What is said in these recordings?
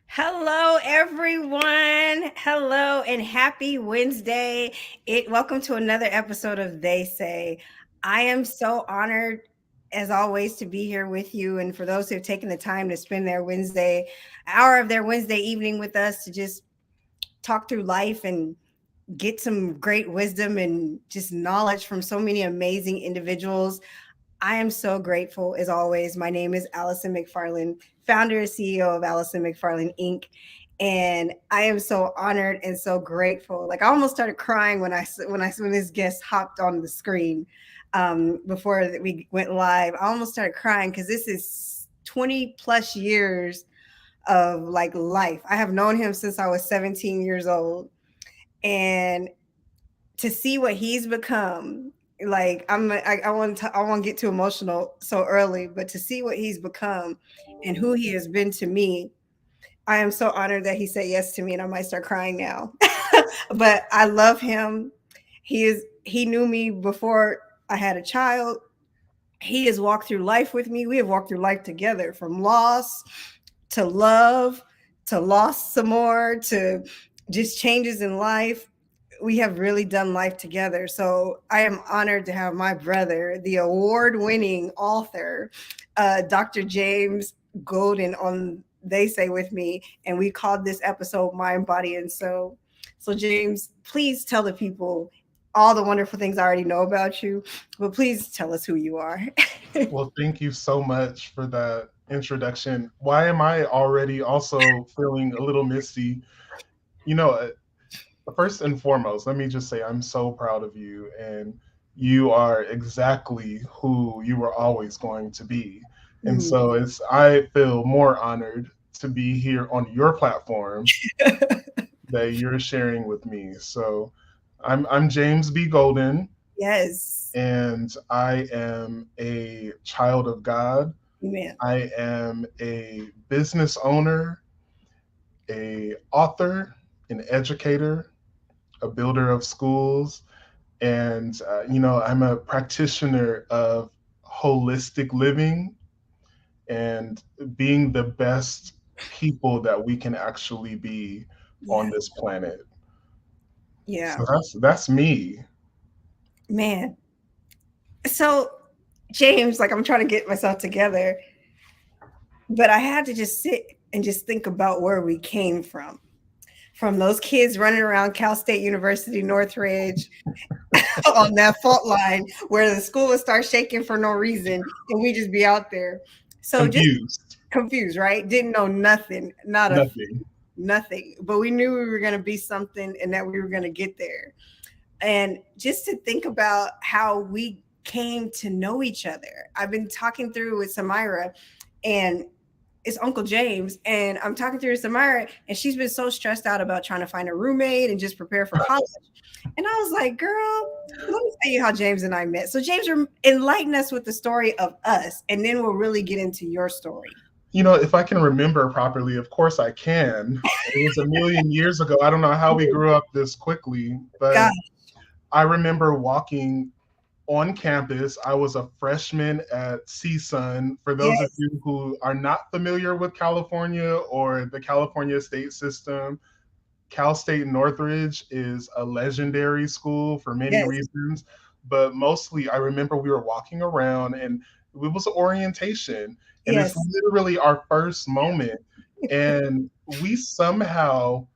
Hello, everyone. Hello, and happy Wednesday. Welcome to another episode of They Say. I am so honored, as always, to be here with you. And for those who have taken the time to spend their Wednesday hour of their Wednesday evening with us to just talk through life and get some great wisdom and just knowledge from so many amazing individuals. I am so grateful as always. My name is Allison McFarland, founder and CEO of Allison McFarland Inc. And I am so honored and so grateful. Like I almost started crying when this guest hopped on the screen before we went live. I almost started crying because this is 20 plus years of like life. I have known him since I was 17 years old, and to see what he's become, like I want to get too emotional so early, but to see what he's become and who he has been to me, I am so honored that he said yes to me, and I might start crying now. But I love him. He knew me before I had a child. He has walked through life with me. We have walked through life together, from loss to love to loss some more to just changes in life. We have really done life together. So I am honored to have my brother, the award-winning author, Dr. James Golden, on They Say with me, and we called this episode Mind, Body, and Soul. So James, please tell the people all the wonderful things I already know about you, but please tell us who you are. Well, thank you so much for that introduction. Why am I already also feeling a little misty? You know, first and foremost, let me just say I'm so proud of you, and you are exactly who you were always going to be. And Mm. so I feel more honored to be here on your platform that you're sharing with me. So I'm James B. Golden, Yes. and I am a child of God. Amen. I am a business owner, a author, an educator, a builder of schools, and I'm a practitioner of holistic living and being the best people that we can actually be on Yeah. this planet. Yeah. So that's me. Man. So, James, like I'm trying to get myself together, but I had to just sit and just think about where we came from. From those kids running around Cal State University, Northridge, on that fault line where the school would start shaking for no reason and we just be out there. So just Confused. confused, right? Didn't know nothing, not a Nothing. nothing, but we knew we were going to be something and that we were going to get there. And just to think about how we came to know each other. I've been talking through with Samira, and it's Uncle James, and I'm talking through with Samira, and she's been so stressed out about trying to find a roommate and just prepare for college. And I was like, girl, let me tell you how James and I met. So James, enlighten us with the story of us, and then we'll really get into your story. If I can remember properly, of course I can. It was a million years ago. I don't know how we grew up this quickly, God, but I remember walking on campus. I was a freshman at CSUN. For those of yes, you who are not familiar with California or the California state system, Cal State Northridge is a legendary school for many yes, reasons, but mostly I remember we were walking around and it was orientation, and it's yes, literally our first moment. And we somehow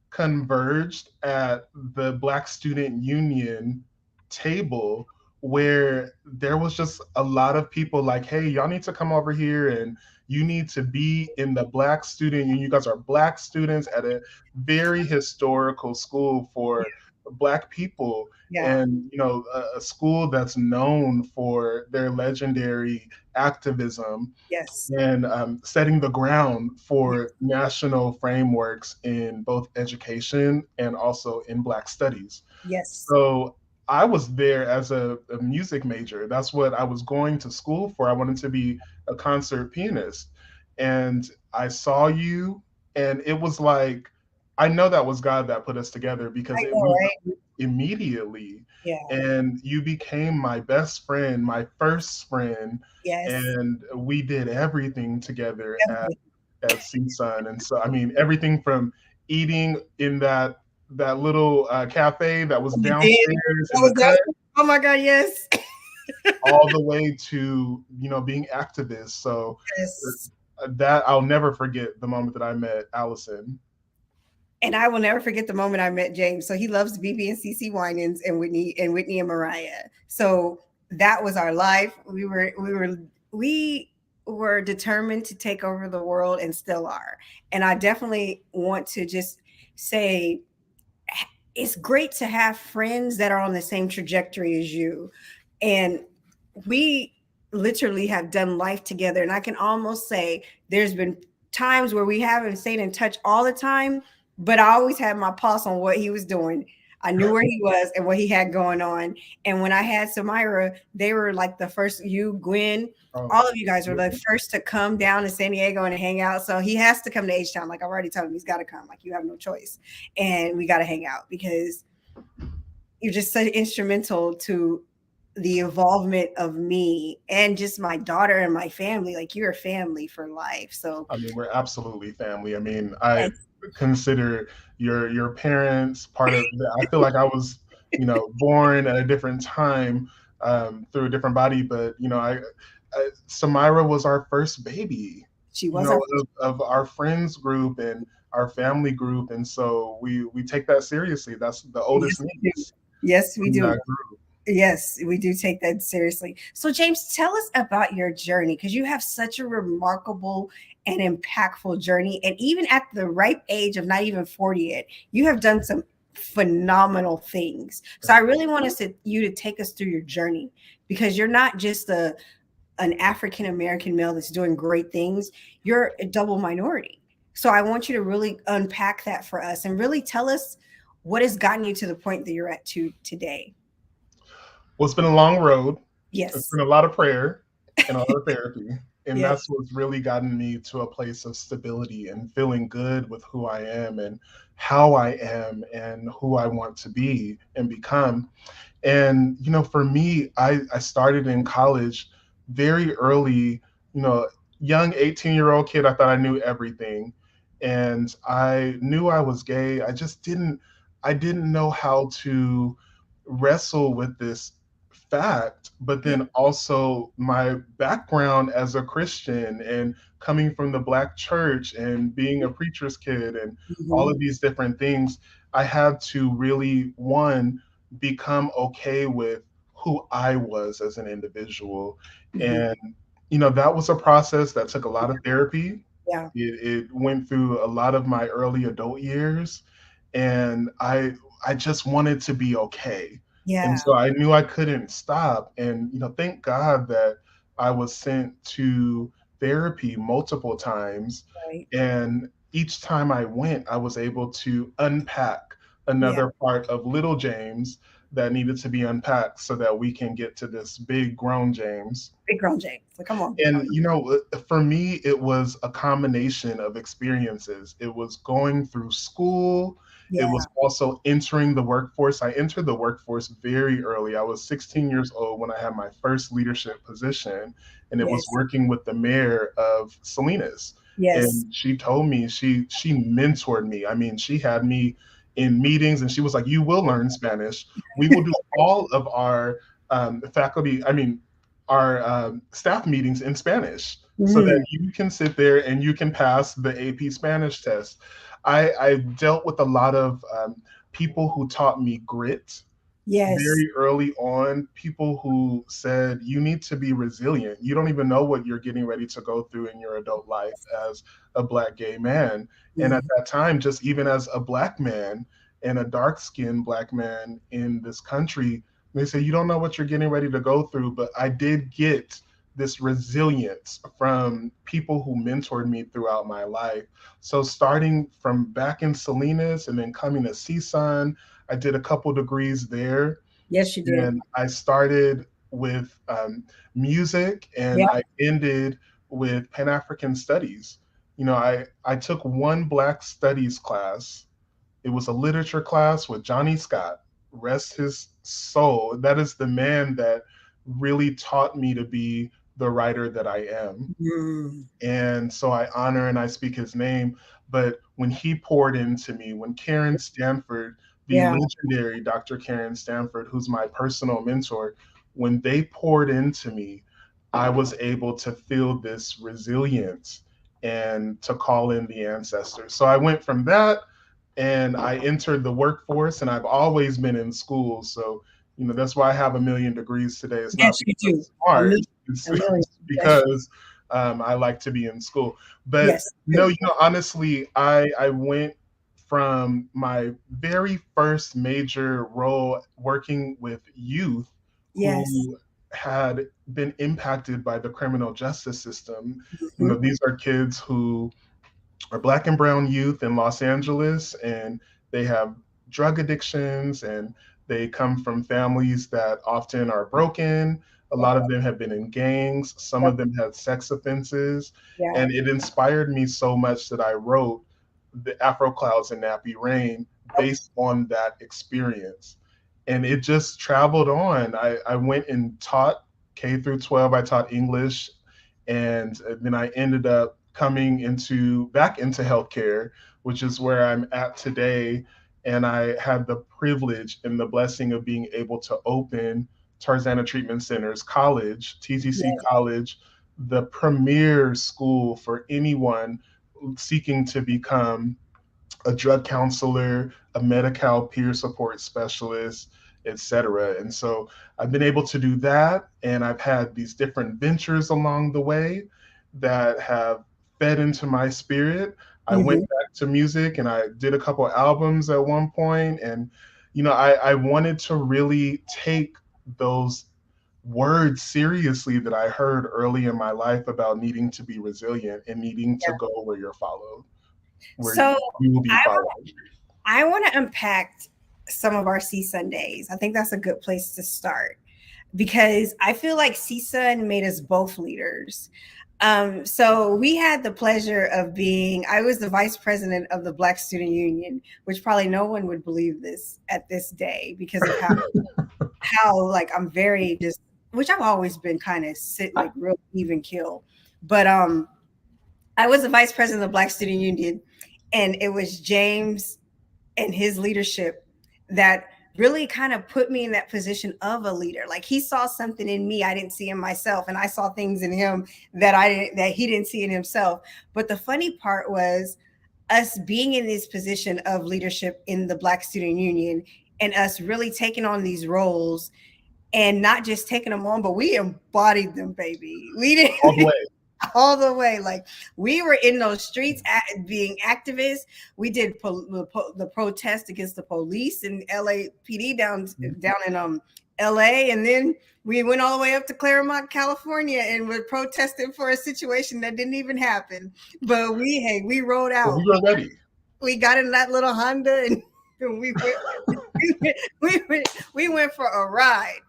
converged at the Black Student Union table where there was just a lot of people like, hey, y'all need to come over here and you need to be in the Black Student Union. You guys are Black students at a very historical school for Black people, yeah, and a school that's known for their legendary activism yes, and setting the ground for national frameworks in both education and also in Black studies. yes. So I was there as a music major. That's what I was going to school for. I wanted to be a concert pianist. And I saw you, and it was like, I know that was God that put us together because I know, we right? clicked immediately. Yeah, And you became my best friend, my first friend, yes. and we did everything together at Everything. at CSUN. And so, I mean, everything from eating in that little cafe that was You did. downstairs That in the was cut, that. Oh my God, yes. all the way to being activists. So Yes. that I'll never forget the moment that I met Allison. And I will never forget the moment I met James. So he loves BB and CC Winans and Whitney and Mariah. So that was our life. We were determined to take over the world and still are. And I definitely want to just say it's great to have friends that are on the same trajectory as you. And we literally have done life together. And I can almost say there's been times where we haven't stayed in touch all the time, but I always had my pulse on what he was doing. I knew where he was and what he had going on. And when I had Samira, they were like the first, you, Gwen, Oh, all of you guys were the first to come down to San Diego and hang out. So he has to come to H Town. Like I've already told him, he's got to come. Like you have no choice. And we got to hang out because you're just so instrumental to the involvement of me and just my daughter and my family. Like you're a family for life. So I mean, we're absolutely family. I mean, I yes, consider your parents part of the, I feel like I was, born at a different time through a different body, but Samira was our first baby, she was our of our friends group and our family group, and so we take that seriously. That's the oldest yes, we do. niece Yes, we from do. that group. Yes, we do take that seriously. So, James, tell us about your journey because you have such a remarkable and impactful journey. And even at the ripe age of not even 40 yet, you have done some phenomenal things. So, I really want you to take us through your journey because you're not just an African American male that's doing great things, you're a double minority. So, I want you to really unpack that for us and really tell us what has gotten you to the point that you're at today. Well, it's been a long road. It's Yes. been a lot of prayer and a lot of therapy. And Yes. that's what's really gotten me to a place of stability and feeling good with who I am and how I am and who I want to be and become. And, for me, I started in college very early, you know, young 18-year-old kid. I thought I knew everything. And I knew I was gay. I didn't know how to wrestle with this fact, but Yeah. then also my background as a Christian and coming from the Black church and being a preacher's kid and all Mhm. of these different things, I had to really, one, become okay with who I was as an individual. Mhm. And, that was a process that took a lot of therapy. Yeah. It went through a lot of my early adult years. And I just wanted to be okay. And Yeah. so I knew I couldn't stop. And, thank God that I was sent to therapy multiple times. Right. And each time I went, I was able to unpack Yeah. another part of little James that needed to be unpacked so that we can get to this big grown James. Big grown James. So come on. And for me, it was a combination of experiences. It was going through school. It Yeah. was also entering the workforce. I entered the workforce very early. I was 16 years old when I had my first leadership position, and it was Yes. working with the mayor of Salinas. Yes. And she told me she mentored me. I mean, she had me in meetings, and she was like, "You will learn Spanish. We will do all of our faculty. I mean, our staff meetings in Spanish so that Mhm. you can sit there and you can pass the AP Spanish test." I dealt with a lot of people who taught me grit Yes. very early on, people who said, you need to be resilient. You don't even know what you're getting ready to go through in your adult life as a Black gay man. And at Mhm. that time, just even as a Black man and a dark skinned Black man in this country, they say, you don't know what you're getting ready to go through. But I did get this resilience from people who mentored me throughout my life. So starting from back in Salinas and then coming to CSUN, I did a couple degrees there, Yes, you did. and I started with music, and Yeah. I ended with Pan African Studies. I took one Black Studies class. It was a literature class with Johnny Scott. Rest his soul. That is the man that really taught me to be the writer that I am. Mm. And so I honor and I speak his name. But when he poured into me, when Karen Stanford, the Yeah. legendary Dr. Karen Stanford, who's my personal mentor, when they poured into me, I was able to feel this resilience and to call in the ancestors. So I went from that and I entered the workforce, and I've always been in school. So, that's why I have a million degrees today. It's not Yes, you because I'm do. A smart, million. it's, A million. it's Yes. because I like to be in school. But Yes. no, honestly, I went from my very first major role working with youth Yes. who had been impacted by the criminal justice system. Mhm. These are kids who are Black and brown youth in Los Angeles, and they have drug addictions, and they come from families that often are broken. A Yep. lot of them have been in gangs, some Yep. of them had sex offenses, Yeah. and it inspired me so much that I wrote the Afro Clouds and Nappy Rain Yep. based on that experience. And it just traveled on. I went and taught K through 12. I taught English, and then I ended up coming back into healthcare, which is where I'm at today. And I had the privilege and the blessing of being able to open Tarzana Treatment Centers College, TTC Yes. College, the premier school for anyone seeking to become a drug counselor, a Medi-Cal peer support specialist, etc. And so I've been able to do that, and I've had these different ventures along the way that have fed into my spirit. I went Mhm. back to music and I did a couple albums at one point, and I wanted to really take those words seriously that I heard early in my life about needing to be resilient and needing to Yeah. go where you're followed, where So you will be I followed. I want to unpack some of our CSUN days. I think that's a good place to start because I feel like CSUN made us both leaders. So we had the pleasure of I was the vice president of the Black Student Union, which probably no one would believe this at this day because of how like I'm very just, which I've always been kind of sit like real even kill. But I was the vice president of the Black Student Union, and it was James and his leadership that really kind of put me in that position of a leader. Like he saw something in me I didn't see in myself, and I saw things in him that he didn't see in himself. But the funny part was us being in this position of leadership in the Black Student Union and us really taking on these roles and not just taking them on, but we embodied them, baby. We All the didn't way. all the way. Like we were in those streets being activists. We did the protest against the police and LAPD down in LA, and then we went all the way up to Claremont, California, and were protesting for a situation that didn't even happen. But we rode But we out. were ready. We got in that little Honda and we went we went for a ride.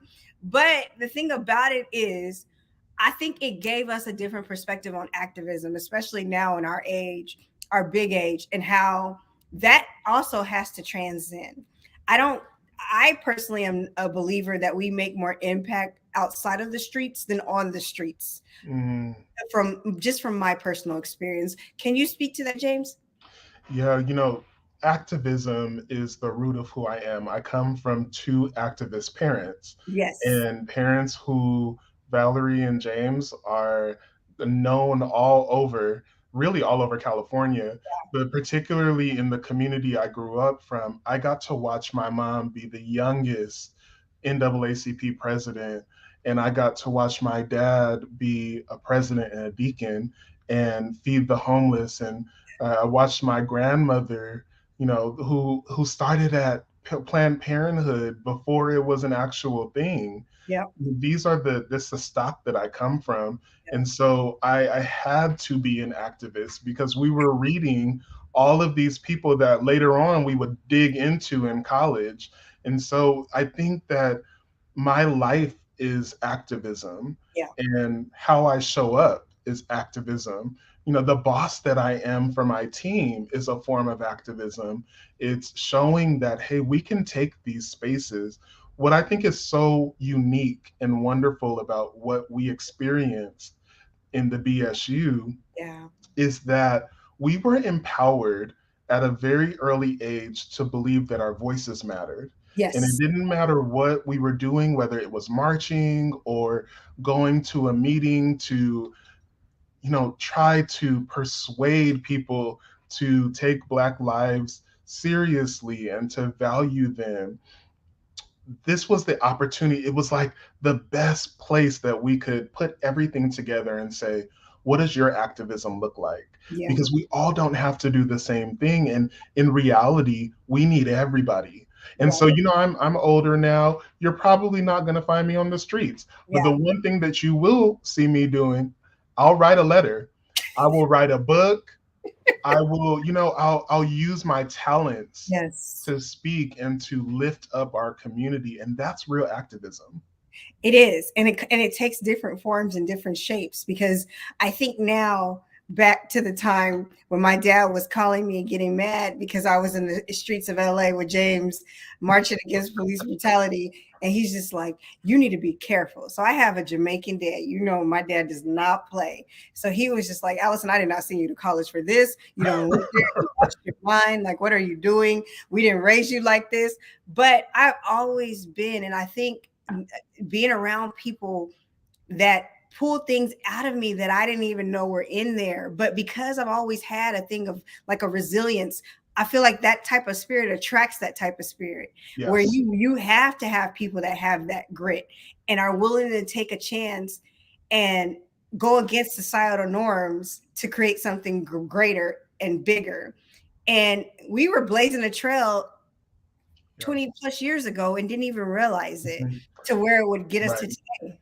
But the thing about it is, I think it gave us a different perspective on activism, especially now in our age, our big age, and how that also has to transcend. I don't, I personally am a believer that we make more impact outside of the streets than on the streets, Mm, from my personal experience. Can you speak to that, James? yeah, activism is the root of who I am. I come from two activist parents, Yes. and parents who Valerie and James are known all over, really all over California, but particularly in the community I grew up from. I got to watch my mom be the youngest NAACP president, and I got to watch my dad be a president and a deacon and feed the homeless. And I watched my grandmother, who started at Planned Parenthood before it was an actual thing. Yep. This the stock that I come from. And so I had to be an activist because we were reading all of these people that later on we would dig into in college. And so I think that my life is activism, Yeah. and how I show up is activism. The boss that I am for my team is a form of activism. It's showing that, hey, we can take these spaces what I think is so unique and wonderful about what we experience in the BSU Yeah. is that we were empowered at a very early age to believe that our voices mattered. And it Yes. didn't matter what we were doing, whether it was marching or going to a meeting to, try to persuade people to take Black lives seriously and to value them. This was the opportunity. It was like the best place that we could put everything together and say, what does your activism look like? Yeah. Because we all don't have to do the same thing. And in reality, we need everybody. And so, Right. I'm older now. You're probably not going to find me on the streets. But the Yeah. one thing that you will see me doing, I'll write a letter. I will write a book. I will, I'll use my talents Yes. to speak and to lift up our community, and that's real activism. It is, and it takes different forms and different shapes because I think now back to the time when my dad was calling me and getting mad because I was in the streets of LA with James marching against police brutality. And he's just like, you need to be careful. So I have a Jamaican dad. My dad does not play. So he was just like, Allison, I did not send you to college for this. You don't live there. You lost your mind. Like, what are you doing? We didn't raise you like this. But I've always been, and I think being around people that pull things out of me that I didn't even know were in there. But because I've always had a thing of like a resilience, I feel like that type of spirit attracts that type of spirit where Yes. you have to have people that have that grit and are willing to take a chance and go against societal norms to create something greater and bigger. And we were blazing a trail Yeah. 20 plus years ago and didn't even realize it Mhm. to where it would get us to Right. today.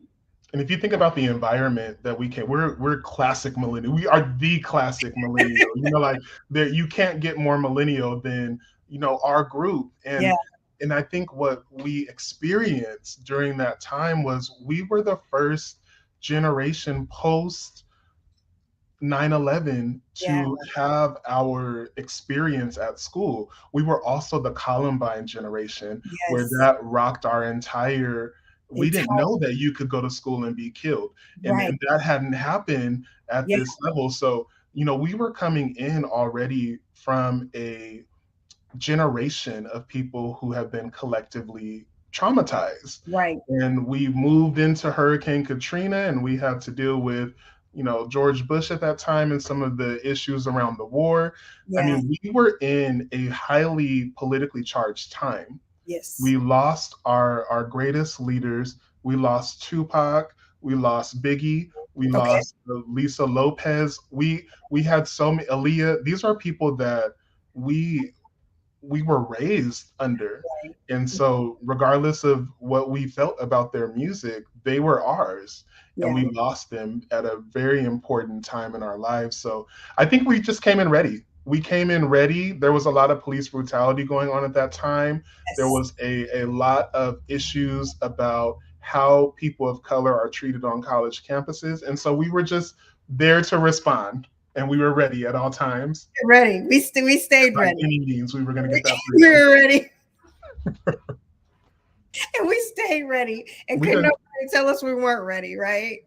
And if you think about the environment that we're classic millennial. We are the classic millennial. Like that you can't get more millennial than, our group. Yeah. And I think what we experienced during that time was we were the first generation post 9/11 Yeah. to have our experience at school. We were also the Columbine generation where Yes. that rocked our entire. The We didn't entire know that you could go to school and be killed. And, right. and that hadn't happened at Yeah. this level. So, we were coming in already from a generation of people who have been collectively traumatized. Right. And we moved into Hurricane Katrina and we had to deal with, George Bush at that time and some of the issues around the war. I Yeah. mean, we were in a highly politically charged time. Yes. We lost our greatest leaders. We lost Tupac. We lost Biggie. We Okay. lost Lisa Lopez. We had so many Aaliyah. These are people that we we were raised under. Right. And so, regardless of what we felt about their music, they were ours. And Yeah. we lost them at a very important time in our lives. So, I think we just came in ready. We came in ready. There was a lot of police brutality going on at that time. There Yes. was a lot of issues about how people of color are treated on college campuses. And so, we were just there to respond. And we were ready at all times. Ready. We stayed By ready. any means, we were going to get that We freedom. were ready. And we stayed ready. And We couldn't did. nobody tell us we weren't ready, right?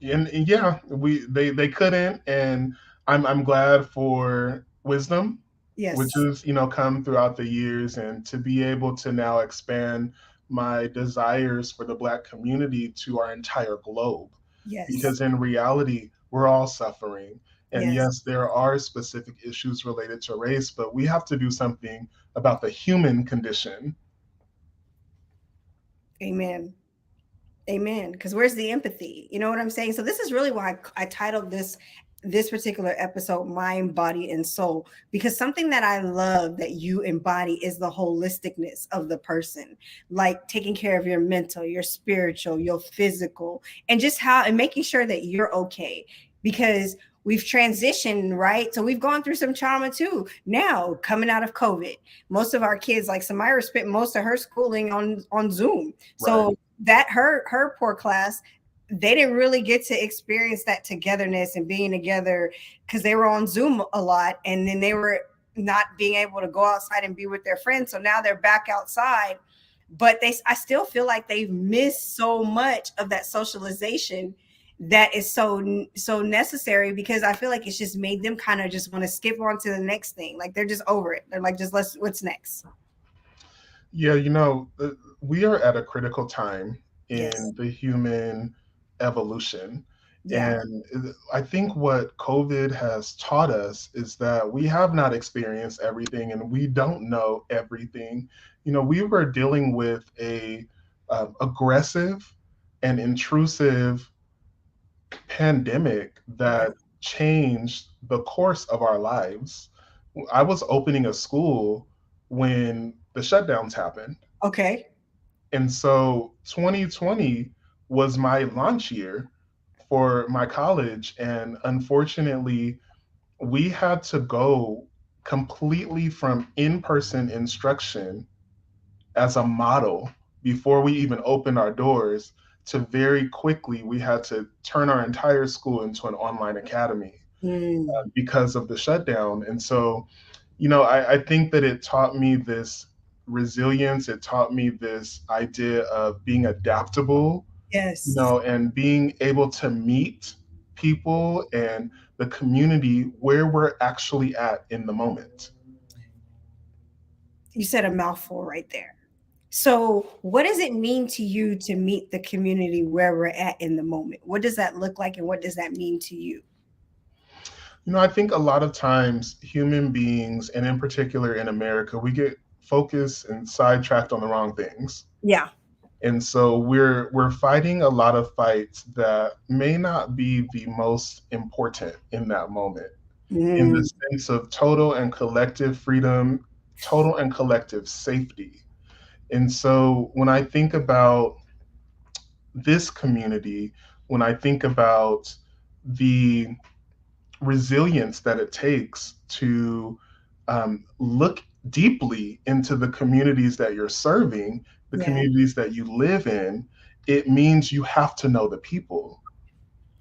And yeah, they couldn't, and I'm glad for wisdom, which Yes. has come throughout the years, and to be able to now expand my desires for the Black community to our entire globe, Yes. because in reality we're all suffering. And Yes. yes, there are specific issues related to race, but we have to do something about the human condition. Amen. Amen. Because where's the empathy? You know what I'm saying? So this is really why I titled this particular episode "Mind, Body, and Soul," because something that I love that you embody is the holisticness of the person, like taking care of your mental, your spiritual, your physical, and just how and making sure that you're okay. Because we've transitioned, right? So we've gone through some trauma too. Now coming out of COVID, most of our kids, like Samira, spent most of her schooling on Zoom. Right. So that her poor class, they didn't really get to experience that togetherness and being together because they were on Zoom a lot, and then they were not being able to go outside and be with their friends. So now they're back outside, but I still feel like they've missed so much of that socialization that is so necessary, because I feel like it's just made them kind of just want to skip on to the next thing. Like they're just over it. They're like, just let's what's next. Yeah, we are at a critical time Yes. in the human evolution. Yeah. And I think what COVID has taught us is that we have not experienced everything and we don't know everything. We were dealing with a aggressive and intrusive pandemic Yes. that changed the course of our lives. I was opening a school when the shutdowns happened. Okay. And so 2020 was my launch year for my college. And unfortunately, we had to go completely from in person instruction as a model before we even opened our doors to very quickly, we had to turn our entire school into an online academy Mm. because of the shutdown. And so, I think that it taught me this resilience. It taught me this idea of being adaptable, Yes. and being able to meet people and the community where we're actually at in the moment. You said a mouthful right there. So, what does it mean to you to meet the community where we're at in the moment? What does that look like, and what does that mean to you? I think a lot of times human beings, and in particular in America, we get focused and sidetracked on the wrong things. Yeah. And so we're fighting a lot of fights that may not be the most important in that moment, in the Mm. sense of total and collective freedom, total and collective safety. And so when I think about this community, when I think about the resilience that it takes to look deeply into the communities that you're serving, the Yeah. communities that you live in, it means you have to know the people.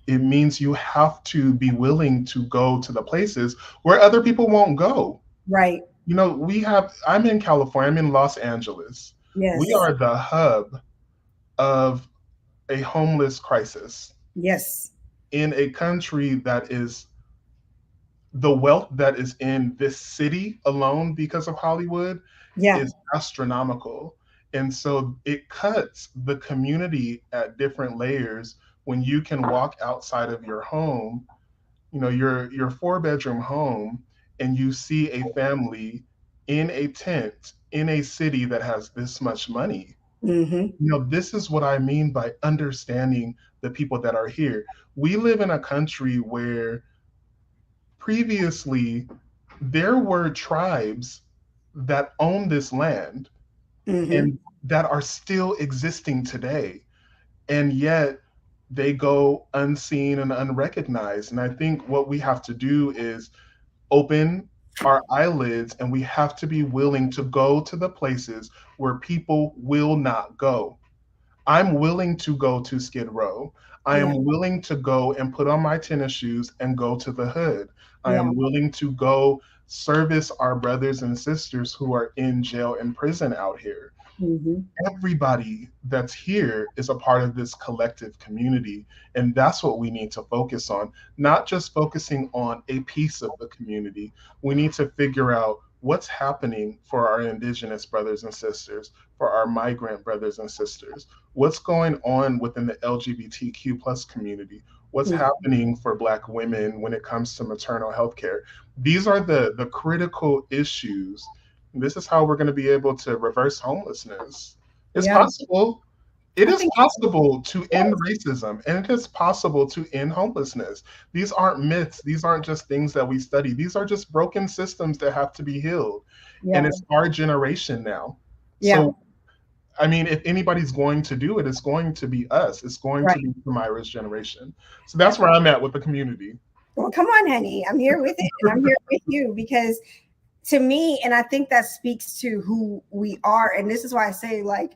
It means you have to be willing to go to the places where other people won't go. Right. I'm in California, I'm in Los Angeles. We Yes. are the hub of a homeless crisis Yes. in a country that is the wealth that is in this city alone because of Hollywood Yeah. is astronomical. And so it cuts the community at different layers when you can walk outside of your home, your 4-bedroom home, and you see a family in a tent in a city that has this much money. Mm-hmm. This is what I mean by understanding the people that are here. We live in a country where previously there were tribes that own this land Mm-hmm. and that are still existing today. And yet they go unseen and unrecognized. And I think what we have to do is open our eyelids and we have to be willing to go to the places where people will not go. I'm willing to go to Skid Row. I Yeah. am willing to go and put on my tennis shoes and go to the hood. I Yeah. am willing to go service our brothers and sisters who are in jail and prison out here. Mm-hmm. Everybody that's here is a part of this collective community. And that's what we need to focus on, not just focusing on a piece of the community. We need to figure out what's happening for our Indigenous brothers and sisters, for our migrant brothers and sisters, what's going on within the LGBTQ plus community, what's Mm-hmm. happening for Black women when it comes to maternal health care. These are the critical issues. This is how we're going to be able to reverse homelessness. It's Yeah. possible. It I is think possible to end yes. racism and it is possible to end homelessness. These aren't myths. These aren't just things that we study. These are just broken systems that have to be healed. And Yeah. it's our generation now. Yeah. So, I mean, if anybody's going to do it, it's going to be us. It's going to Right. be Samira's generation. So that's where I'm at with the community. Well, come on, honey. I'm here with it, and I'm here with you, because to me, and I think that speaks to who we are. And this is why I say, like,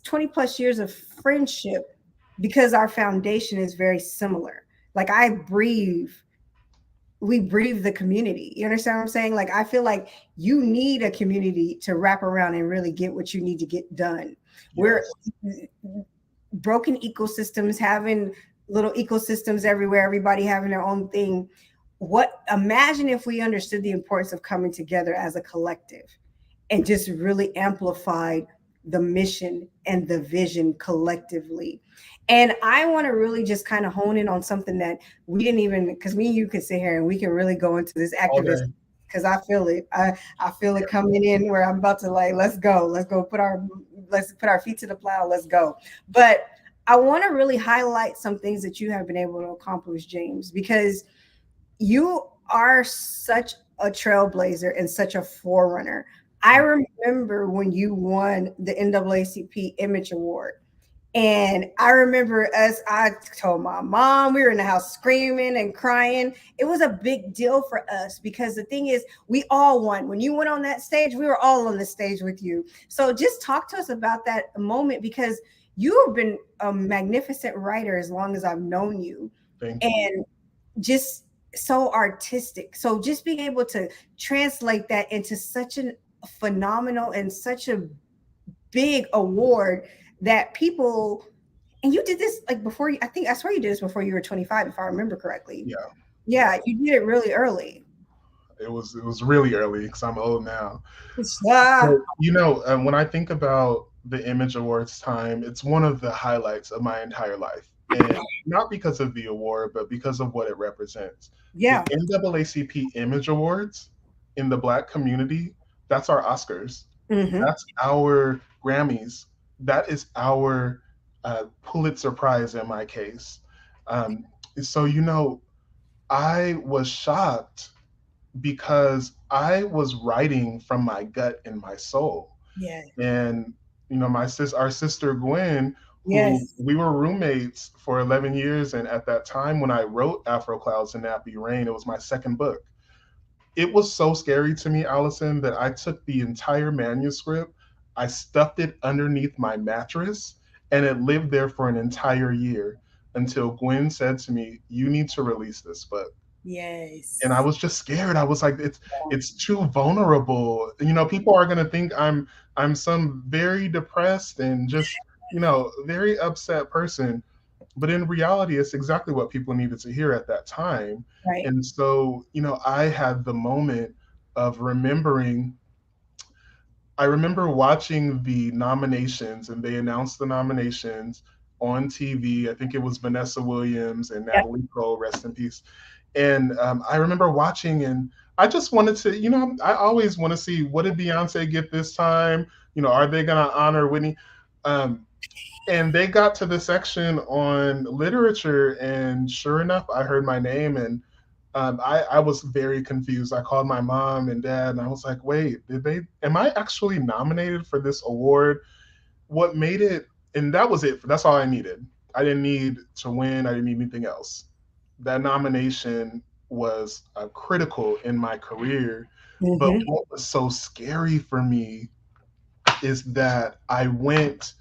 20 plus years of friendship, because our foundation is very similar. Like, I breathe we breathe the community. You understand what I'm saying? Like I feel like you need a community to wrap around and really get what you need to get done. We're Yes. broken ecosystems, having little ecosystems everywhere, everybody having their own thing. What imagine if we understood the importance of coming together as a collective and just really amplified the mission and the vision collectively. And I want to really just kind of hone in on something that we didn't even, because me and you could sit here and we can really go into this All activist, day. because I feel it. I feel it coming in where I'm about to like, let's go let's put our feet to the plow, let's go. But I want to really highlight some things that you have been able to accomplish, James, because you are such a trailblazer and such a forerunner. I Thank remember when you won the NAACP Image Award. And I remember I told my mom, we were in the house screaming and crying. It was a big deal for us because the thing is, we all won. When you went on that stage, we were all on the stage with you. So just talk to us about that moment because you have been a magnificent writer as long as I've known you. thank you. And just so artistic. So just being able to translate that into such a phenomenal and such a big award that people and you did this like before you, I think I swear you did this before you were 25 if I remember correctly. Yeah. Yeah, you did it really early. It was really early because I'm old now. Ah, But when I think about the Image Awards time, it's one of the highlights of my entire life. And not because of the award, but because of what it represents. The yeah. NAACP Image Awards in the Black community, that's our Oscars. Hmm. That's our Grammys. That is our Pulitzer Prize in my case. Um, so, I was shocked because I was writing from my gut and my soul. Yeah. And our sister Gwen, who Yes. we were roommates for 11 years, and at that time when I wrote Afro Clouds and Nappy Rain, it was my second book. It was so scary to me, Allison, that I took the entire manuscript, I stuffed it underneath my mattress, and it lived there for an entire year until Gwen said to me, "You need to release this book." And I Yes. was just scared. I was like, it's too vulnerable. People are gonna think I'm some very depressed and just very upset person. But in reality, it's exactly what people needed to hear at that time. Right. And so, I had the moment of remembering. I remember watching the nominations, and they announced the nominations on TV. I think it was Vanessa Williams and Yeah. Natalie Cole, rest in peace. And I remember watching, and I just wanted to, I always want to see, what did Beyonce get this time? Are they going to honor Whitney? Um, and they got to the section on literature, and sure enough, I heard my name, and I was very confused. I called my mom and dad, and I was like, "Wait, Am I actually nominated for this award?" What made it, and that was it. That's all I needed. I didn't need to win. I didn't need anything else. That nomination was critical in my career. But Hmm. what was so scary for me is that I went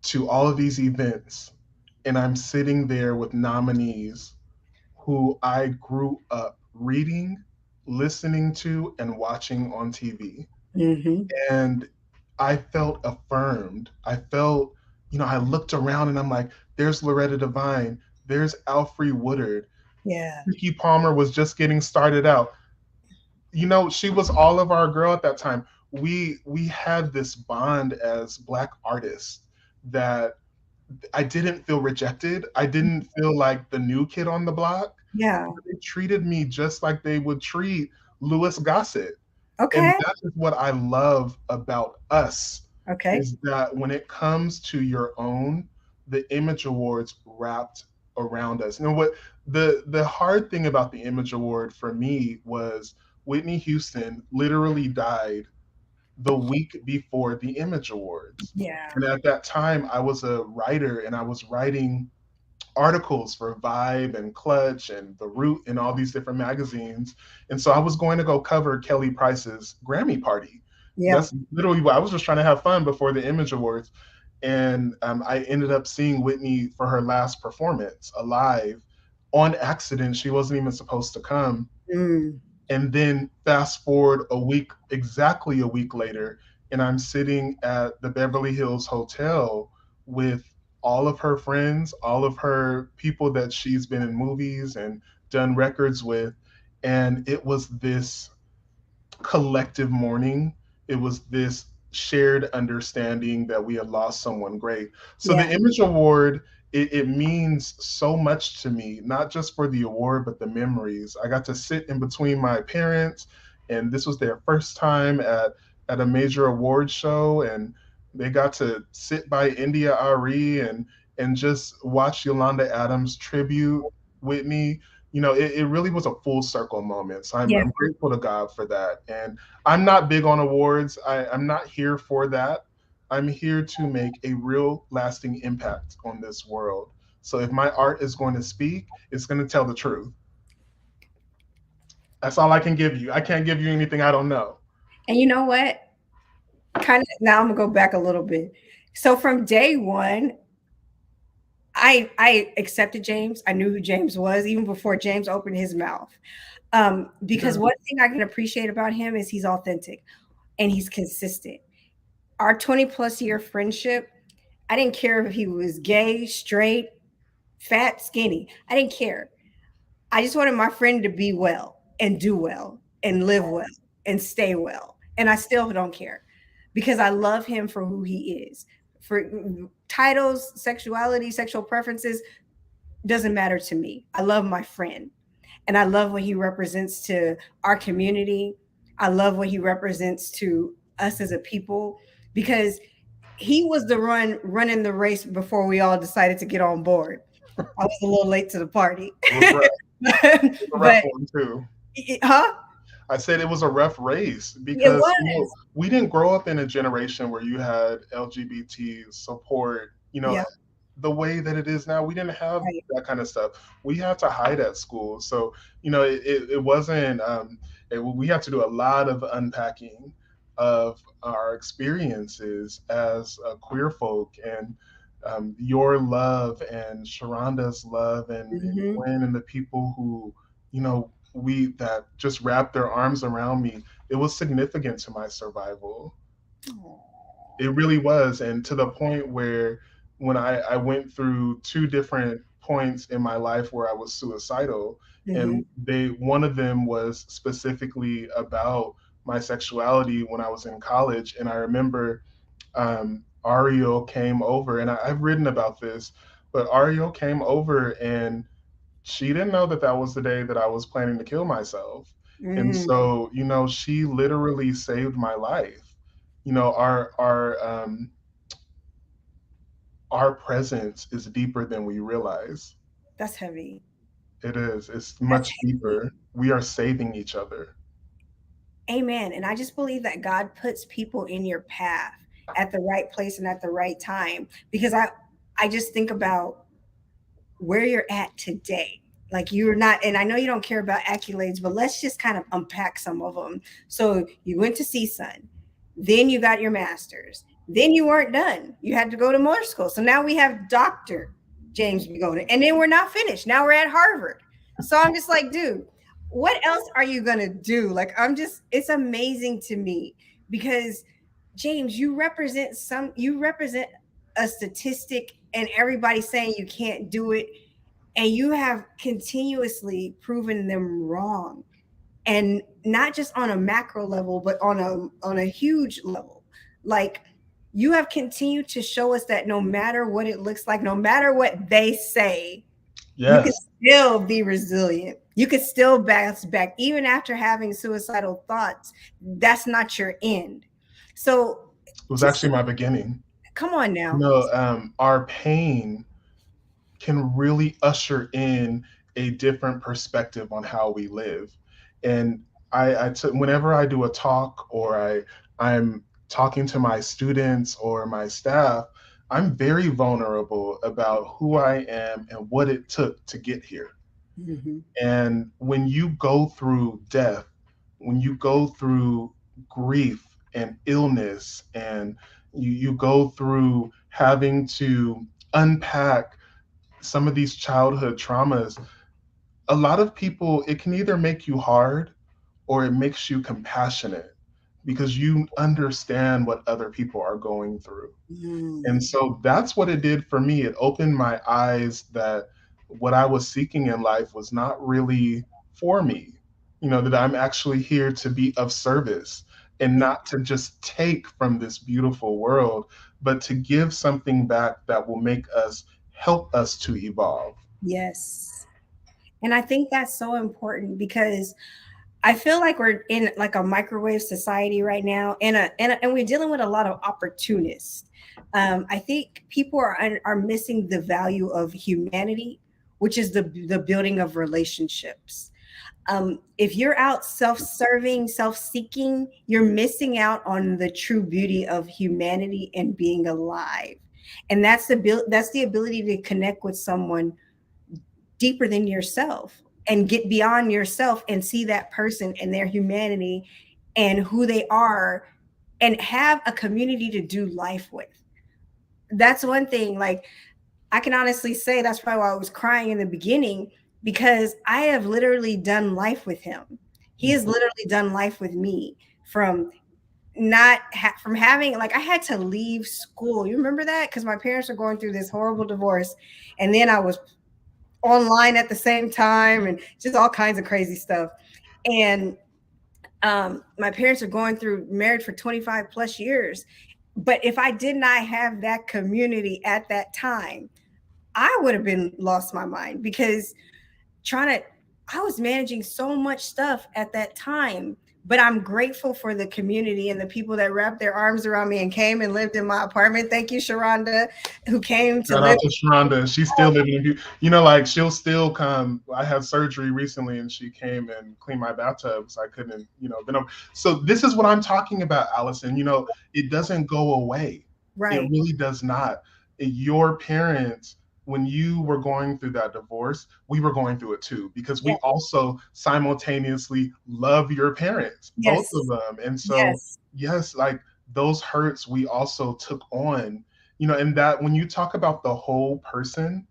to all of these events, and I'm sitting there with nominees who I grew up reading, listening to, and watching on TV. Hmm. And I felt affirmed. I looked around and I'm like, there's Loretta Devine, there's Alfre Woodard. Yeah. Kiki Palmer was just getting started out. She was all of our girl at that time. We had this bond as Black artists that I didn't feel rejected. I didn't feel like the new kid on the block. Yeah. They treated me just like they would treat Louis Gossett. And Okay. that is what I love about us, Okay. is that when it comes to your own, the Image Awards wrapped around us. What the hard thing about the Image Award for me was Whitney Houston literally died the week before the Image Awards. Yeah. And at that time, I was a writer, and I was writing articles for Vibe and Clutch and The Root and all these different magazines. And so I was going to go cover Kelly Price's Grammy party. Yeah. That's literally what I was, just trying to have fun before the Image Awards. And I ended up seeing Whitney for her last performance alive on accident. She wasn't even supposed to come. Mm. And then fast forward a week, exactly a week later, and I'm sitting at the Beverly Hills Hotel with all of her friends, all of her people that she's been in movies and done records with. And it was this collective mourning. It was this shared understanding that we had lost someone great. So the Yeah. Image Award, it means so much to me, not just for the award, but the memories. I got to sit in between my parents, and this was their first time at a major award show, and they got to sit by India Ari and just watch Yolanda Adams tribute Whitney. It really was a full circle moment. So I'm, Yeah. I'm grateful to God for that. And I'm not big on awards. I'm not here for that. I'm here to make a real lasting impact on this world. So if my art is going to speak, it's going to tell the truth. That's all I can give you. I can't give you anything I don't know. And you know what? Kind of now I'm gonna go back a little bit. So from day one, I accepted James. I knew who James was even before James opened his mouth. Because Yeah. one thing I can appreciate about him is he's authentic and he's consistent. Our 20 plus year friendship, I didn't care if he was gay, straight, fat, skinny. I didn't care. I just wanted my friend to be well and do well and live well and stay well. And I still don't care because I love him for who he is. For titles, sexuality, sexual preferences doesn't matter to me. I love my friend and I love what he represents to our community. I love what he represents to us as a people because he was the running the race before we all decided to get on board. I was a little late to the party. It was rough. It was a rough But one too. huh? I said it was a rough race It because was. we didn't grow up in a generation where you had LGBT support, Yeah, the way that it is now. We didn't have right. that kind of stuff. We had to hide at school. So, it wasn't, we had to do a lot of unpacking of our experiences as queer folk and your love and Sharonda's love and Mhm. Gwen and the people who, we that just wrapped their arms around me. It was significant to my survival. Aw. It really was. And to the point where when I went through two different points in my life where I was suicidal, Mhm. and one of them was specifically about my sexuality when I was in college. And I remember Ariel came over, and I've written about this, but Ariel came over and she didn't know that that was the day that I was planning to kill myself. And Mm. so, she literally saved my life. You know, our presence is deeper than we realize. That's heavy. It is. It's That's much heavy. deeper. We are saving each other. Amen. And I just believe that God puts people in your path at the right place and at the right time because I just think about where you're at today. Like you're not, and I know you don't care about accolades, but let's just kind of unpack some of them. So you went to CSUN, then you got your master's, then you weren't done. You had to go to more school. So now we have Dr. James Bigoda, and then we're not finished. Now we're at Harvard. So I'm just like, dude, what else are you gonna do? Like, it's amazing to me because James, you represent a statistic and everybody saying you can't do it and you have continuously proven them wrong and not just on a macro level but on a huge level like you have continued to show us that no matter what it looks like no matter what they say you can Yes, still be resilient you can still bounce back even after having suicidal thoughts that's not your end so it was just actually my beginning. come on now. Our pain can really usher in a different perspective on how we live. And I took whenever I do a talk or I'm talking to my students or my staff, I'm very vulnerable about who I am and what it took to get here. Mhm. And when you go through death, when you go through grief and illness, and you go through having to unpack some of these childhood traumas, a lot of people, it can either make you hard or it makes you compassionate because you understand what other people are going through. And Mm. so that's what it did for me. It opened my eyes that what I was seeking in life was not really for me. That I'm actually here to be of service and Yeah. not to just take from this beautiful world, but to give something back that will make us help us to evolve. Yes. And I think that's so important because I feel like we're in like a microwave society right now, and we're dealing with a lot of opportunists. I think people are missing the value of humanity, which is the building of relationships. If you're out self-serving, self-seeking, you're missing out on the true beauty of humanity and being alive. And that's the ability to connect with someone deeper than yourself and get beyond yourself and see that person and their humanity and who they are and have a community to do life with. That's one thing. Like, I can honestly say that's probably why I was crying in the beginning, because I have literally done life with him. He has Mhm. literally done life with me from from having, like, I had to leave school. You remember that? Because my parents were going through this horrible divorce, and then I was online at the same time and just all kinds of crazy stuff. And my parents are going through, married for 25 plus years. But if I did not have that community at that time, I would have been lost my mind, because trying to I was managing so much stuff at that time. But I'm grateful for the community and the people that wrapped their arms around me and came and lived in my apartment. Thank you, Sharonda, who came to Shout live. out to Sharonda. She's still living in like she'll still come. I had surgery recently and she came and cleaned my bathtub because I couldn't, been over. So this is what I'm talking about, Allison. It doesn't go away. It Right. really does not. Your parents, when you were going through that divorce, we were going through it too, because we Yes. also simultaneously love your parents, both of Yes. them. And so, Yes. yes, like those hurts we also took on, and that when you talk about the whole person,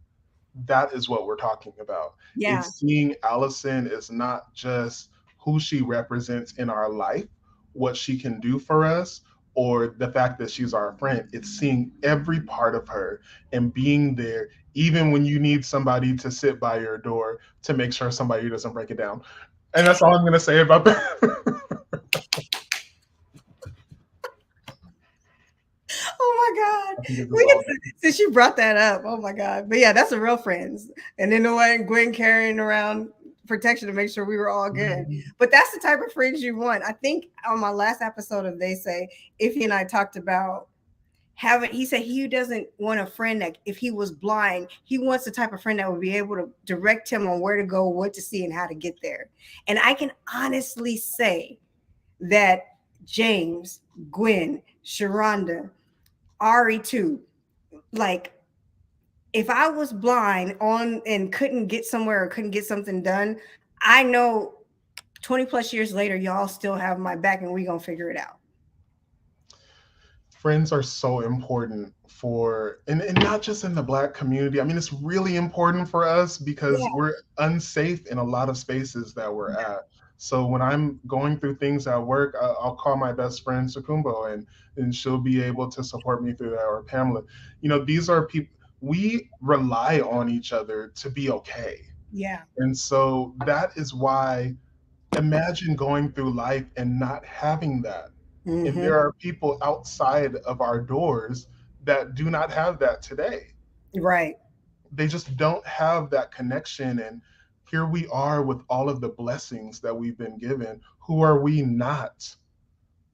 that is what we're talking about. Yeah. It's seeing Allison is not just who she represents in our life, what she can do for us, or the fact that she's our friend. It's seeing every part of her and being there, even when you need somebody to sit by your door to make sure somebody doesn't break it down. And that's all I'm going to say about that. Oh my God. I can get this We all. get since you brought that up. Oh my God. But yeah, that's a real friends. And then the one Gwen carrying around protection to make sure we were all good. But that's the type of friends you want. I think on my last episode of They Say, Iffy and I talked about having, he said he doesn't want a friend that if he was blind, he wants the type of friend that would be able to direct him on where to go, what to see, and how to get there. And I can honestly say that James, Gwen, Sharonda, Ari too. Like, if I was blind on and couldn't get somewhere or couldn't get something done, I know 20 plus years later, y'all still have my back and we gonna figure it out. Friends are so important and not just in the Black community. I mean, it's really important for us because Yeah. we're unsafe in a lot of spaces that we're at. So when I'm going through things at work, I'll call my best friend Sukumbo, and she'll be able to support me through that, or Pamela. These are people we rely on each other to be okay. Yeah. And so that is why, imagine going through life and not having that. And Mm-hmm. there are people outside of our doors that do not have that today. Right. They just don't have that connection. And here we are with all of the blessings that we've been given. Who are we not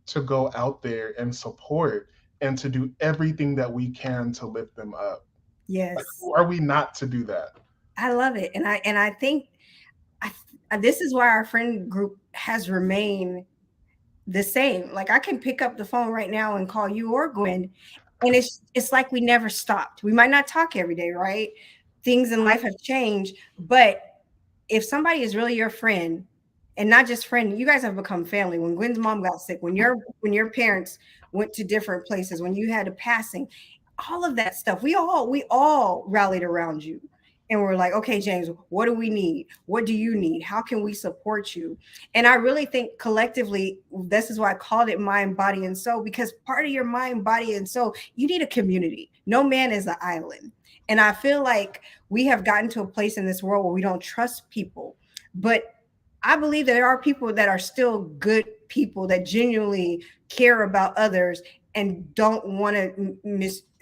to go out there and support and to do everything that we can to lift them up? Like, Yes. who are we not to do that? I love it. And I think this is why our friend group has remained the same. Like, I can pick up the phone right now and call you or Gwen, and it's like we never stopped. We might not talk every day, right? Things in life have changed, but if somebody is really your friend, and not just friend, you guys have become family. When Gwen's mom got sick, when your parents went to different places, when you had a passing, all of that stuff, we all rallied around you. and we're like, okay, James, what do we need? What do you need? How can we support you? And I really think collectively, this is why I called it mind, body, and soul, because part of your mind, body, and soul, you need a community. No man is an island. And I feel like we have gotten to a place in this world where we don't trust people. But I believe that there are people that are still good people that genuinely care about others and don't want to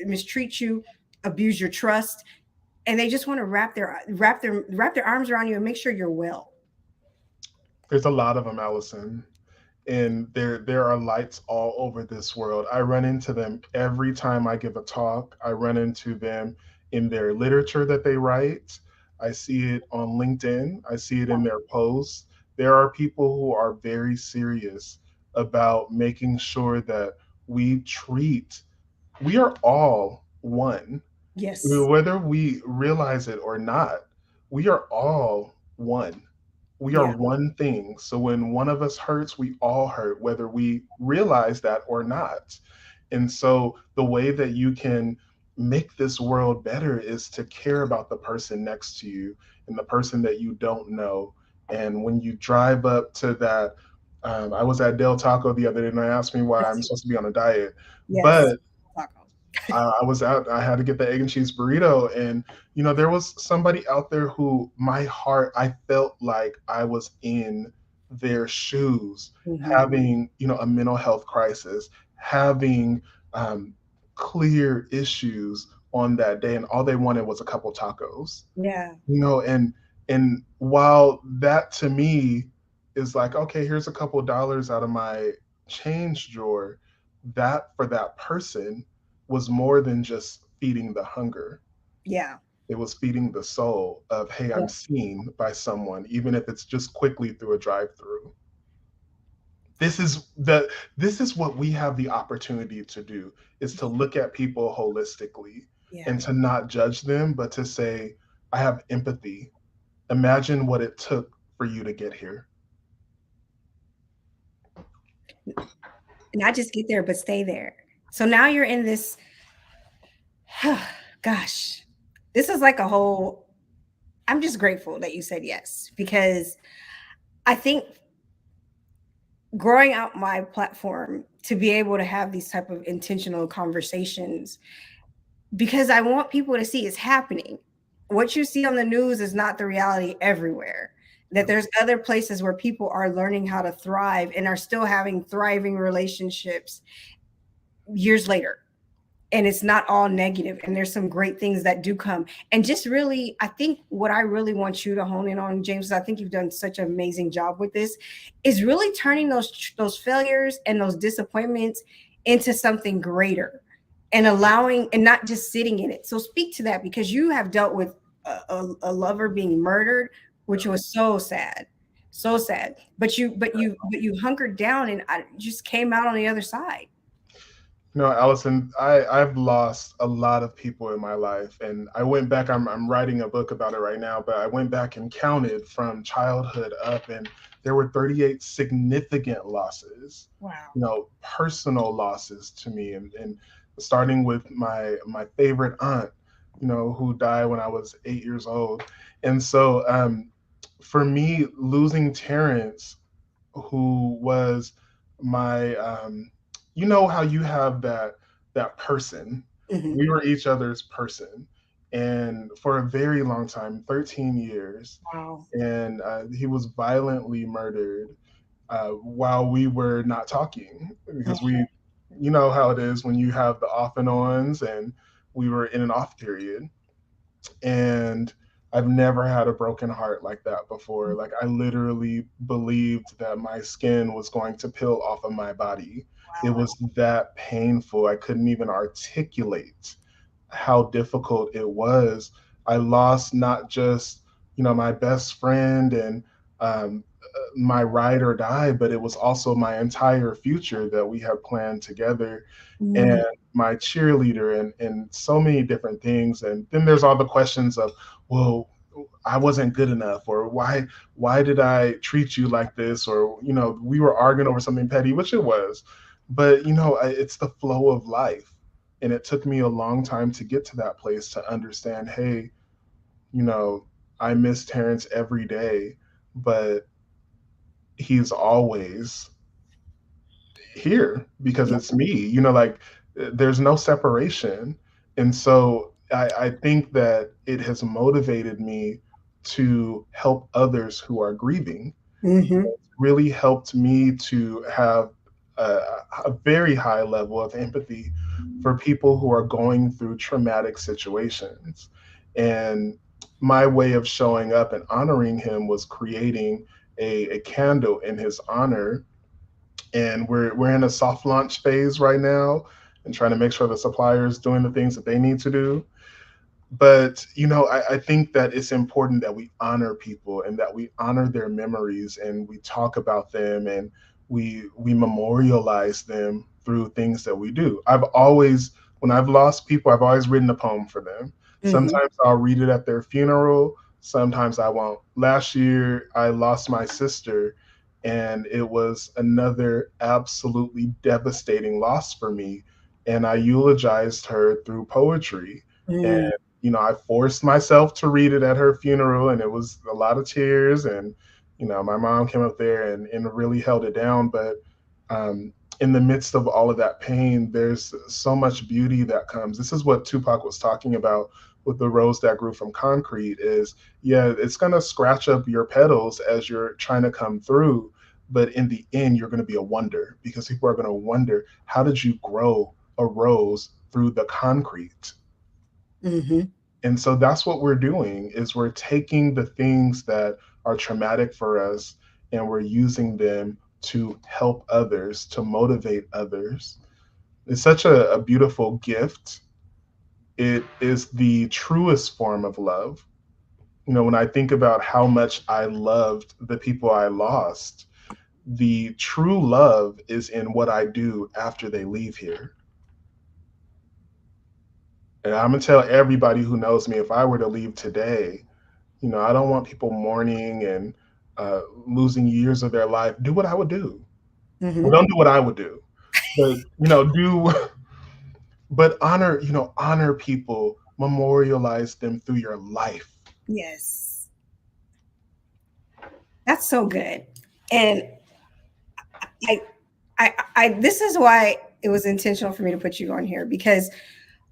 mistreat you, abuse your trust, and they just want to wrap their arms around you and make sure you're well. There's a lot of them, Allison. And there are lights all over this world. I run into them every time I give a talk. I run into them in their literature that they write. I see it on LinkedIn. I see it in their posts. There are people who are very serious about making sure that we treat, we are all one. Yes. Whether we realize it or not, we are all one. We are Yeah. one thing. So when one of us hurts, we all hurt, whether we realize that or not. And so the way that you can make this world better is to care about the person next to you and the person that you don't know. And when you drive up to that, I was at Del Taco the other day and I asked me why I'm supposed to be on a diet. Yes. But Taco. I was out. I had to get the egg and cheese burrito, and there was somebody out there who my heart. I felt like I was in their shoes, Hmm. having a mental health crisis, having um, clear issues on that day, and all they wanted was a couple tacos. Yeah. And while that to me is like, okay, here's a couple dollars out of my change drawer, that for that person was more than just feeding the hunger. Yeah. It was feeding the soul of, hey, Yeah. I'm seen by someone, even if it's just quickly through a drive-through. This is what we have the opportunity to do, is to look at people holistically Yeah. and to not judge them, but to say, I have empathy. Imagine what it took for you to get here. Not just get there, but stay there. So now you're in this. Gosh, this is like a whole. I'm just grateful that you said yes, because I think growing out my platform to be able to have these type of intentional conversations, because I want people to see it's happening. What you see on the news is not the reality everywhere. That there's other places where people are learning how to thrive and are still having thriving relationships years later. And it's not all negative, and there's some great things that do come. And just really, I think what I really want you to hone in on, James, is I think you've done such an amazing job with this, is really turning those failures and those disappointments into something greater, and allowing, and not just sitting in it. So speak to that, because you have dealt with a lover being murdered, which was so sad, so sad. But you hunkered down, and I just came out on the other side. Allison, I've lost a lot of people in my life, and I went back. I'm writing a book about it right now, but I went back and counted from childhood up, and there were 38 significant losses. Wow. Personal losses to me, and starting with my favorite aunt, who died when I was 8 years old, and so for me, losing Terrence, who was my how you have that person. Hmm. We were each other's person, and for a very long time, 13 years. Wow. And he was violently murdered while we were not talking, because you know how it is when you have the off and ons, and we were in an off period. And I've never had a broken heart like that before. Like, I literally believed that my skin was going to peel off of my body. It Wow. was that painful. I couldn't even articulate how difficult it was. I lost not just, my best friend and my ride or die, but it was also my entire future that we had planned together, and Mm. my cheerleader, and so many different things. And then there's all the questions of, well, I wasn't good enough, or why did I treat you like this, or we were arguing over something petty, which it was. But it's the flow of life, and it took me a long time to get to that place to understand, hey, you know, I miss Terrence every day, but he's always here because Yeah. it's me. Like there's no separation. And so I think that it has motivated me to help others who are grieving. Mm-hmm. Really helped me to have a, a very high level of empathy for people who are going through traumatic situations. And my way of showing up and honoring him was creating a candle in his honor, and we're in a soft launch phase right now and trying to make sure the supplier is doing the things that they need to do. But I think that it's important that we honor people and that we honor their memories and we talk about them and we memorialize them through things that we do. I've always, when I've lost people, I've always written a poem for them. Mm-hmm. Sometimes I'll read it at their funeral, sometimes I won't. Last year I lost my sister, and it was another absolutely devastating loss for me, and I eulogized her through poetry. And Mm-hmm. I forced myself to read it at her funeral, and it was a lot of tears. And my mom came up there and really held it down. But um, in the midst of all of that pain, there's so much beauty that comes. This is what Tupac was talking about with the rose that grew from concrete. Is, yeah, it's gonna scratch up your petals as you're trying to come through, but in the end, you're gonna be a wonder because people are gonna wonder, how did you grow a rose through the concrete? Mm-hmm. And so that's what we're doing, is we're taking the things that are traumatic for us and we're using them to help others, to motivate others. It's such a beautiful gift. It is the truest form of love. When I think about how much I loved the people I lost, the true love is in what I do after they leave here. And I'm gonna tell everybody who knows me, if I were to leave today, I don't want people mourning and losing years of their life. Do what I would do. Well, Mm-hmm. don't do what I would do, but do, but honor people, memorialize them through your life. Yes. That's so good. And I, this is why it was intentional for me to put you on here, because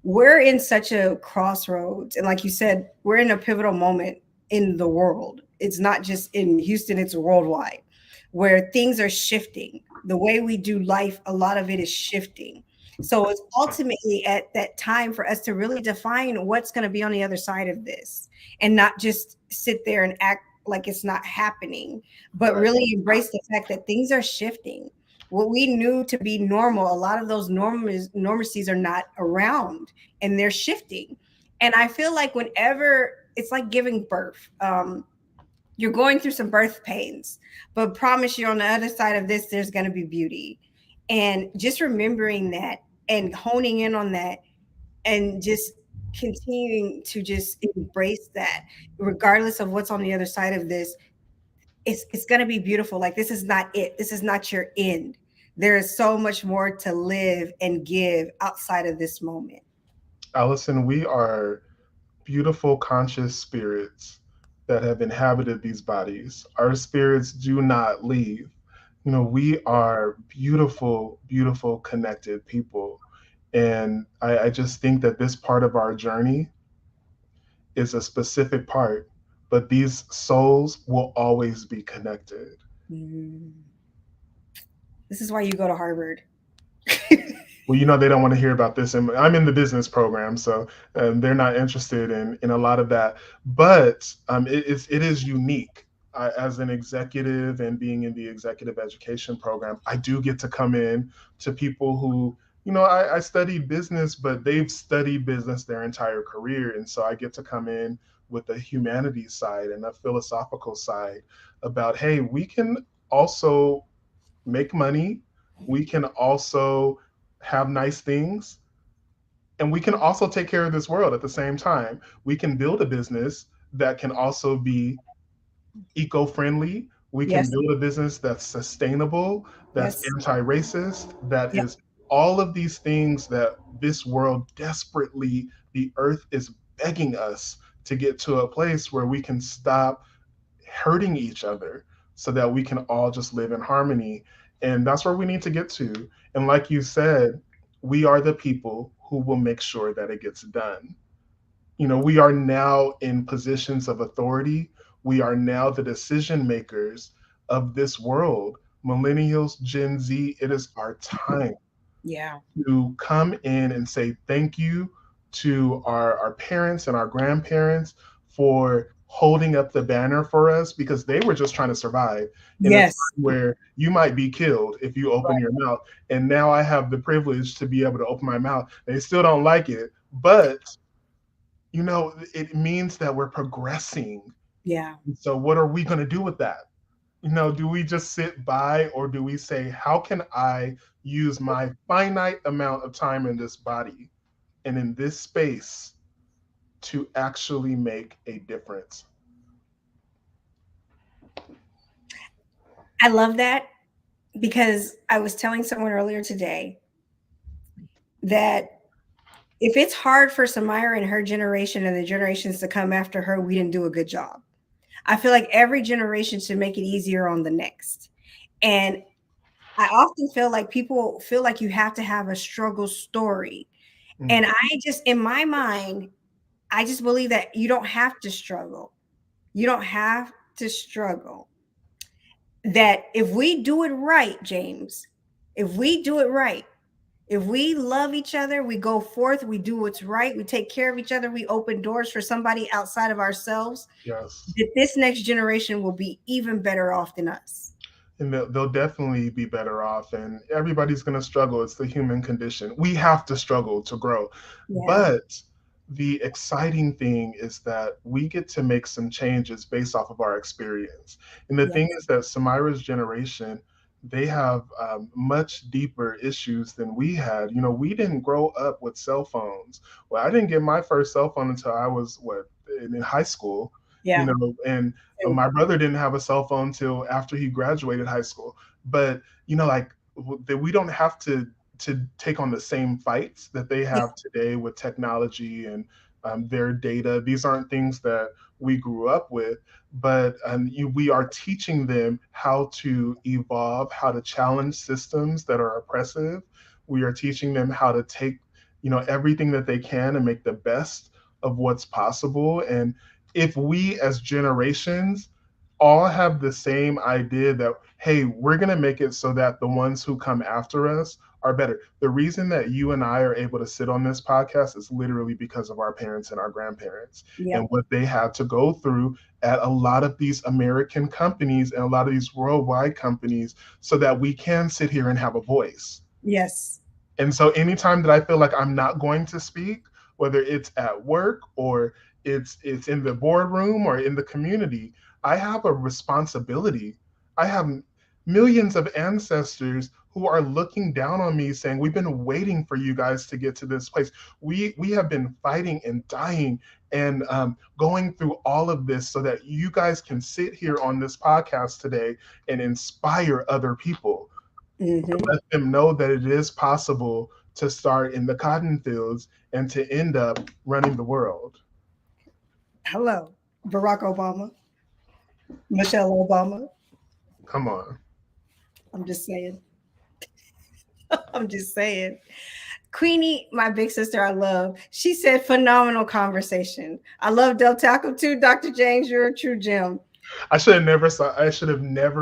we're in such a crossroads. And like you said, we're in a pivotal moment in the world. It's not just in Houston, it's worldwide, where things are shifting. The way we do life, a lot of it is shifting. So it's ultimately at that time for us to really define what's going to be on the other side of this, and not just sit there and act like it's not happening, but Right. really embrace the fact that things are shifting. What we knew to be normal, a lot of those normacies are not around, and they're shifting. And I feel like whenever it's like giving birth, you're going through some birth pains, but promise you on the other side of this, there's going to be beauty. And just remembering that and honing in on that, and just continuing to just embrace that, regardless of what's on the other side of this, it's going to be beautiful. Like, this is not it. This is not your end. There is so much more to live and give outside of this moment. Allison, we are beautiful, conscious spirits that have inhabited these bodies. Our spirits do not leave. We are beautiful, beautiful, connected people. And I just think that this part of our journey is a specific part, but these souls will always be connected. Mm. This is why you go to Harvard. Well, they don't want to hear about this, and I'm in the business program, so they're not interested in a lot of that. But it is unique. As an executive and being in the executive education program, I do get to come in to people who, I studied business, but they've studied business their entire career, and so I get to come in with a humanities side and a philosophical side about, hey, we can also make money, we can also have nice things, and we can also take care of this world at the same time. We can build a business that can also be eco-friendly. We can Yes. build a business that's sustainable, that's Yes. anti-racist, that Yep. is all of these things that this world desperately, the earth is begging us to get to a place where we can stop hurting each other so that we can all just live in harmony. And that's where we need to get to. And like you said, we are the people who will make sure that it gets done. We are now in positions of authority. We are now the decision makers of this world. Millennials, Gen Z, it is our time Yeah. to come in and say thank you to our parents and our grandparents for holding up the banner for us, because they were just trying to survive in a time Yes. where you might be killed if you open your mouth. And now I have the privilege to be able to open my mouth. They still don't like it, but it means that we're progressing. Yeah. So what are we going to do with that? Do we just sit by, or do we say, how can I use my finite amount of time in this body and in this space to actually make a difference? I love that, because I was telling someone earlier today that if it's hard for Samira and her generation and the generations to come after her, we didn't do a good job. I feel like every generation should make it easier on the next. And I often feel like people feel like you have to have a struggle story. And Mm, I just, in my mind, I just believe that you don't have to struggle. You don't have to struggle. That if we do it right, James, if we do it right, if we love each other, we go forth, we do what's right, we take care of each other, we open doors for somebody outside of ourselves, yes. that this next generation will be even better off than us. And they'll definitely be better off, and everybody's going to struggle. It's the human condition. We have to struggle to grow. Yeah. But the exciting thing is that we get to make some changes based off of our experience. And the Yeah. thing is that Samira's generation, they have much deeper issues than we had. We didn't grow up with cell phones. Well, I didn't get my first cell phone until I was, in high school. Yeah. And my brother didn't have a cell phone till after he graduated high school. But like, that we don't have to take on the same fights that they Yeah. have today with technology and their data. These aren't things that we grew up with, but we are teaching them how to evolve, how to challenge systems that are oppressive. We are teaching them how to take everything that they can and make the best of what's possible. And if we as generations all have the same idea that, hey, we're going to make it so that the ones who come after us are better. The reason that you and I are able to sit on this podcast is literally because of our parents and our grandparents Yeah. and what they had to go through at a lot of these American companies and a lot of these worldwide companies, so that we can sit here and have a voice. Yes. And so anytime that I feel like I'm not going to speak, whether it's at work or it's in the boardroom or in the community, I have a responsibility. I have millions of ancestors who are looking down on me saying, we've been waiting for you guys to get to this place. We have been fighting and dying and going through all of this so that you guys can sit here on this podcast today and inspire other people, Hmm. let them know that it is possible to start in the cotton fields and to end up running the world. Hello, Barack Obama, Michelle Obama. Come on. I'm just saying. I'm just saying. Queenie, my big sister, I love. She said, phenomenal conversation. I love Del Taco too. Dr. James, you're a true gem. I should have never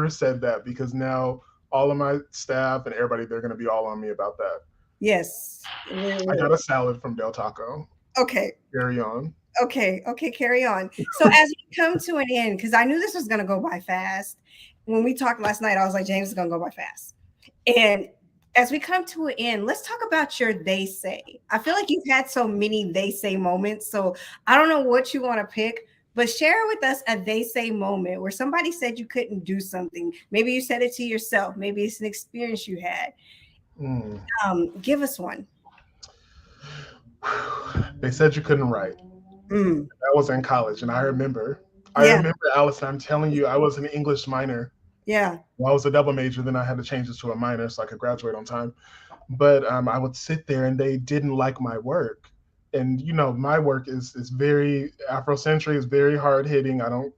said that, because now all of my staff and everybody, they're going to be all on me about that. Yes. I got a salad from Del Taco. Okay. Carry on. Okay. Okay. Carry on. So as we come to an end, because I knew this was going to go by fast. When we talked last night, I was like, James is going to go by fast. And as we come to an end, let's talk about your they say. I feel like you've had so many they say moments. So I don't know what you want to pick, but share with us a they say moment where somebody said you couldn't do something. Maybe you said it to yourself. Maybe it's an experience you had. Mm. Give us one. They said you couldn't write. Mm. I was in college, and I remember. I Yeah. remember, Allison, I'm telling you, I was an English minor. Yeah. Well, I was a double major, then I had to change it to a minor so I could graduate on time. But I would sit there and they didn't like my work. and my work is very Afrocentric, is very hard hitting. I don't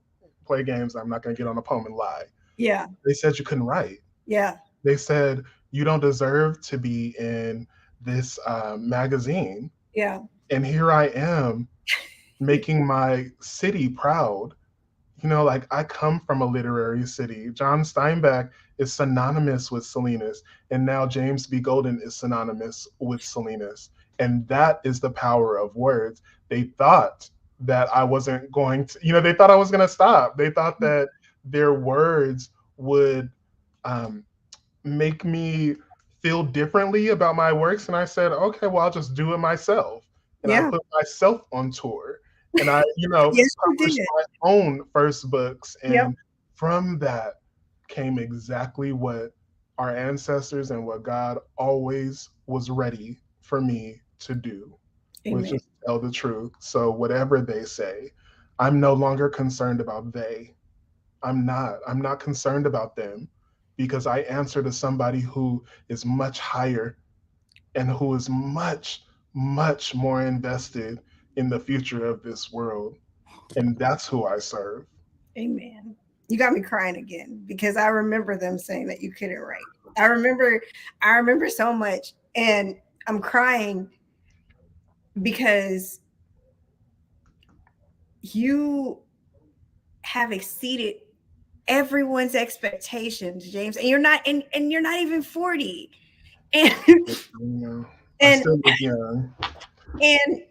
play games. I'm not going to get on a poem and lie. Yeah. They said you couldn't write. Yeah. They said you don't deserve to be in this magazine. Yeah. And here I am making my city proud. Like I come from a literary city. John Steinbeck is synonymous with Salinas, and now James B. Golden is synonymous with Salinas. And that is the power of words. They thought that I wasn't going to, they thought I was going to stop. They thought that their words would um, make me feel differently about my works. And I said, okay, well, I'll just do it myself. And I Yeah. put myself on tour. And I, Yes, you published did. my own first books. Yep. And from that came exactly what our ancestors and what God always was ready for me to do, was Amen. just tell the truth. So whatever they say, I'm no longer concerned about they. I'm not concerned about them because I answer to somebody who is much higher and who is much, much more invested in the future of this world. And that's who I serve. Amen. You got me crying again because I remember them saying that you couldn't write. I remember so much, and I'm crying because you have exceeded everyone's expectations, James. And you're not even 40. And I and still look young. and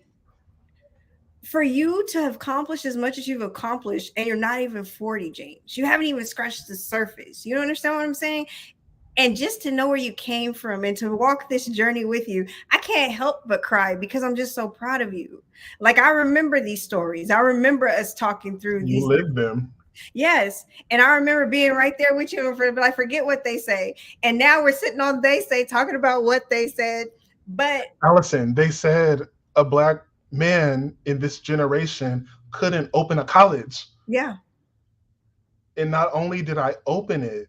for you to have accomplished as much as you've accomplished, and you're not even 40, James. You haven't even scratched the surface. You don't understand what I'm saying? And just to know where you came from and to walk this journey with you, I can't help but cry because I'm just so proud of you. Like, I remember these stories. I remember us talking through You these. live them. Yes. And I remember being right there with you, but I forget what they say. And now we're sitting on They Say talking about what they said. But Allison, they said a black man in this generation couldn't open a college. yeah, And not only did I open it,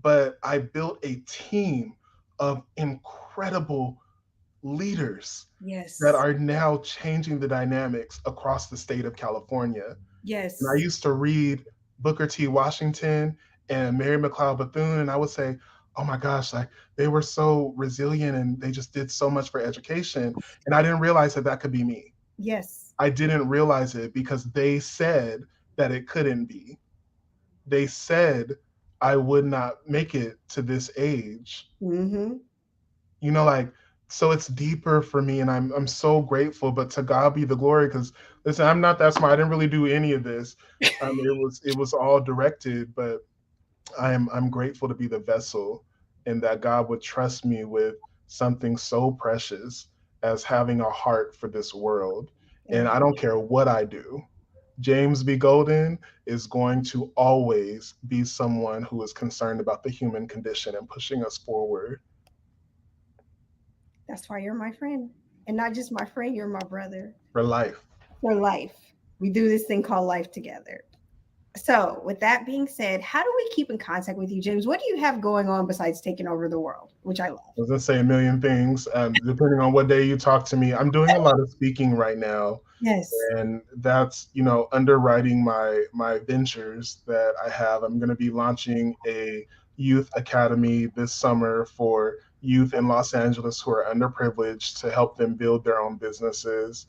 but I built a team of incredible leaders that yes, are now changing the dynamics across the state of California. And I yes, used to read Booker T. Washington and Mary McLeod Bethune, and I would say, oh my gosh, like they were so resilient and they just did so much for education. And I didn't realize that that could be me. yes. I didn't realize it because they said that it couldn't be. They said I would not make it to this age. Mm-hmm. Like, so it's deeper for me, and I'm so grateful. But to God be the glory, because listen, I'm not that smart. I didn't really do any of this. It was all directed, but I'm grateful to be the vessel, and that God would trust me with something so precious as having a heart for this world. And I don't care what I do. James B. Golden is going to always be someone who is concerned about the human condition and pushing us forward That's why you're my friend. And not just my friend, you're my brother for life. for life. We do this thing called life together. So, with that being said, how do we keep in contact with you, James? What do you have going on besides taking over the world, which I love? I was gonna say a million things. Depending on what day you talk to me, I'm doing a lot of speaking right now, Yes. and that's underwriting my ventures that I have. I'm going to be launching a youth academy this summer for youth in Los Angeles who are underprivileged to help them build their own businesses.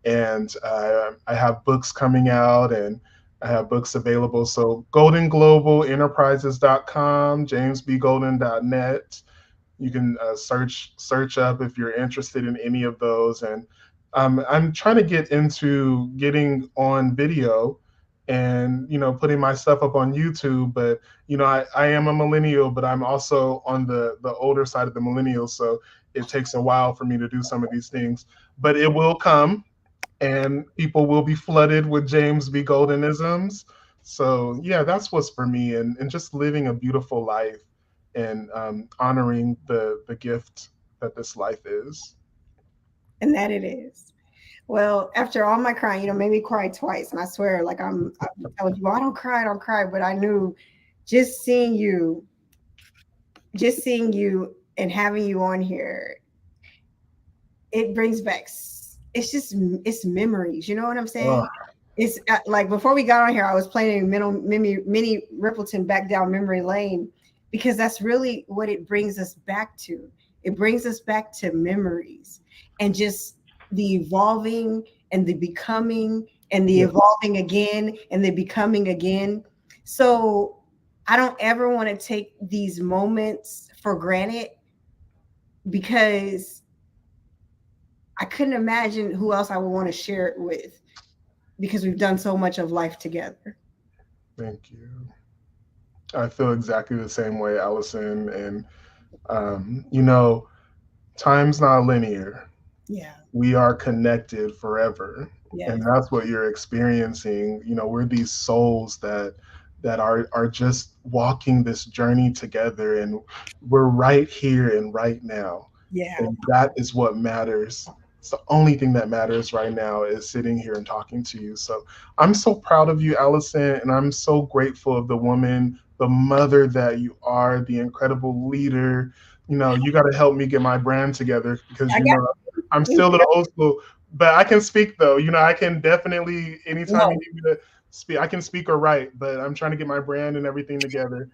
And I have books coming out, and I have books available. So goldenglobalenterprises.com, jamesbgolden.net. You can search up if you're interested in any of those. And I'm trying to get into getting on video and putting my stuff up on YouTube. But I am a millennial, but I'm also on the older side of the millennials, so it takes a while for me to do some of these things. But it will come, and people will be flooded with James B. Goldenisms. So yeah, that's what's for me, and just living a beautiful life and honoring the gift that this life is. And that it is. Well, after all my crying, made me cry twice. And I swear, like I'm telling people, I don't cry. But I knew just seeing you, just seeing you and having you on here, it brings back it's just it's memories. You know what I'm Oh, saying? It's like before we got on here, I was playing mini Rippleton back down memory lane because that's really what it brings us back to. It brings us back to memories and just the evolving and the becoming and the yeah, evolving again and the becoming again. So I don't ever want to take these moments for granted because I couldn't imagine who else I would want to share it with because we've done so much of life together. thank you. I feel exactly the same way, Allison. And, you know, time's not linear. Yeah. We are connected forever. And Yes. that's what you're experiencing. You know, we're these souls that are just walking this journey together, and we're right here and right now. Yeah. And that is what matters. It's the only thing that matters right now is sitting here and talking to you. So I'm so proud of you, Allison, and I'm so grateful of the woman, the mother that you are, the incredible leader. You know, you got to help me get my brand together because, I you got know, I'm you. still a little old school, but I can speak though. You know, I can definitely, anytime you No. need me to speak, I can speak or write, but I'm trying to get my brand and everything together.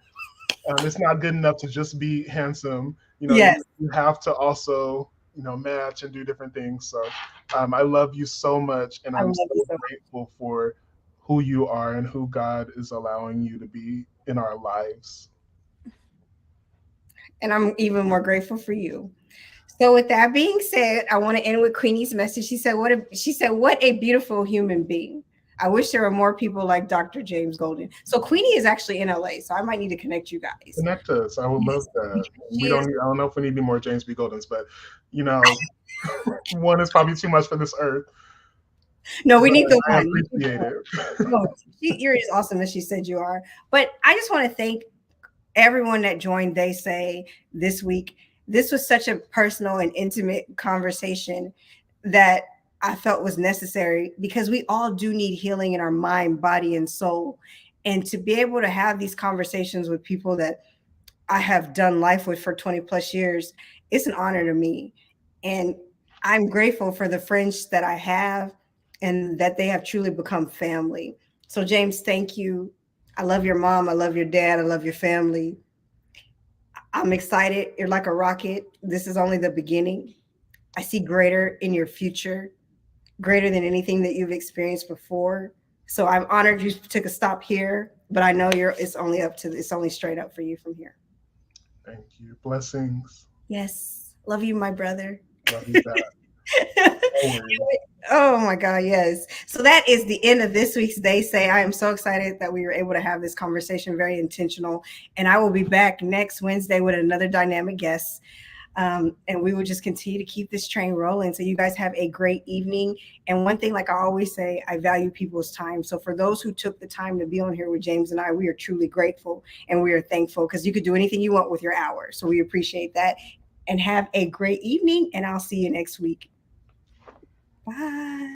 It's not good enough to just be handsome. You know, Yes. you have to also, you know, match and do different things. So I love you so much, and I I'm love so you so much. grateful for who you are and who God is allowing you to be in our lives. And I'm even more grateful for you. So with that being said, I want to end with Queenie's message. What a beautiful human being. I wish there were more people like Dr. James Golden. So Queenie is actually in LA, so I might need to connect you guys. Connect us. I would love Yes, that. because We she don't. is. I don't know if we need any more James B. Goldens, but you know, one is probably too much for this earth. No, we But need the I one. We need the appreciate one. it. No, you're as awesome as she said you are. But I just want to thank everyone that joined They Say this week. This was such a personal and intimate conversation that I felt was necessary because we all do need healing in our mind, body, and soul. And to be able to have these conversations with people that I have done life with for 20 plus years, it's an honor to me. And I'm grateful for the friends that I have and that they have truly become family. So, James, thank you. I love your mom. I love your dad. I love your family. I'm excited. You're like a rocket. This is only the beginning. I see greater in your future, greater than anything that you've experienced before. So I'm honored you took a stop here, but I know it's only straight up for you from here. Thank you. Blessings. Yes. Love you, my brother. Love you back. Always. Oh my God, yes. So that is the end of this week's They Say. I am so excited that we were able to have this conversation, very intentional. And I will be back next Wednesday with another dynamic guest. And we will just continue to keep this train rolling. So you guys have a great evening. And one thing, like I always say, I value people's time. So for those who took the time to be on here with James and I, we are truly grateful and we are thankful because you could do anything you want with your hour. So we appreciate that. And have a great evening. And I'll see you next week. Bye.